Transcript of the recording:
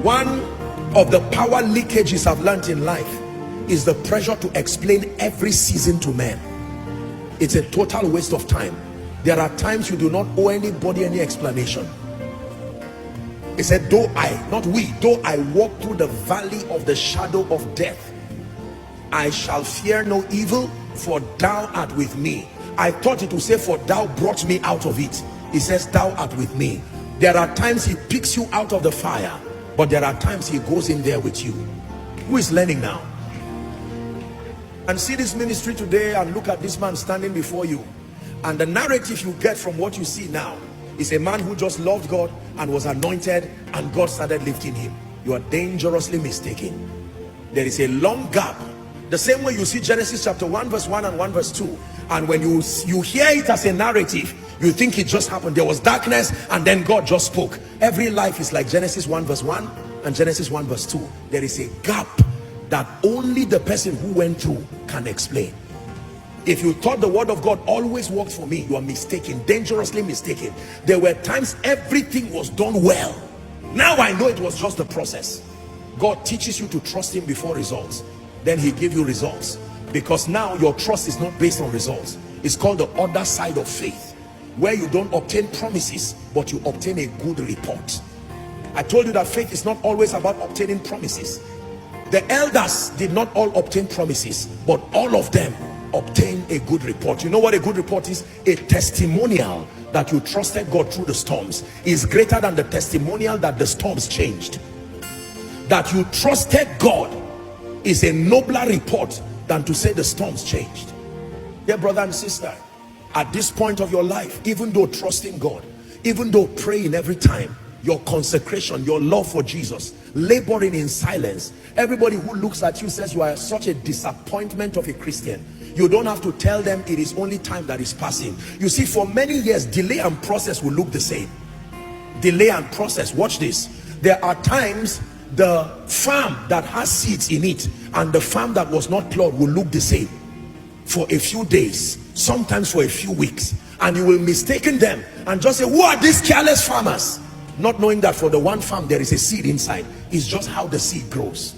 One of the power leakages I've learned in life is the pressure to explain every season to men. It's a total waste of time. There are times you do not owe anybody any explanation. He said, though I walk through the valley of the shadow of death, I shall fear no evil, for thou art with me. I thought it would say, for thou brought me out of it. He says, thou art with me. There are times he picks you out of the fire, but there are times he goes in there with you. Who is learning now? And see this ministry today and look at this man standing before you, and the narrative you get from what you see now is a man who just loved God and was anointed, and God started lifting him. You are dangerously mistaken. There is a long gap. The same way you see Genesis chapter 1 verse 1 and 1 verse 2, and when you hear it as a narrative, you think it just happened. There was darkness and then God just spoke. Every life is like Genesis 1 verse 1 and Genesis 1 verse 2. There is a gap that only the person who went through can explain. If you thought the word of God always worked for me, you are mistaken, dangerously mistaken. There were times everything was done well. Now I know it was just the process. God teaches you to trust him before results. Then he gives you results, because now your trust is not based on results. It's called the other side of faith, where you don't obtain promises, but you obtain a good report. I told you that faith is not always about obtaining promises. The elders did not all obtain promises, but all of them obtain a good report. You know what a good report is? A testimonial that you trusted God through the storms is greater than the testimonial that the storms changed. That you trusted God is a nobler report than to say the storms changed. Dear brother and sister, at this point of your life, even though trusting God, even though praying every time, your consecration, your love for Jesus, laboring in silence, everybody who looks at you says you are such a disappointment of a Christian. You don't have to tell them it is only time that is passing. You see, for many years, delay and process will look the same. Delay and process. Watch this. There are times the farm that has seeds in it and the farm that was not plowed will look the same for a few days, sometimes for a few weeks, and you will mistaken them and just say, who are these careless farmers? Not knowing that for the one farm there is a seed inside. It's just how the seed grows.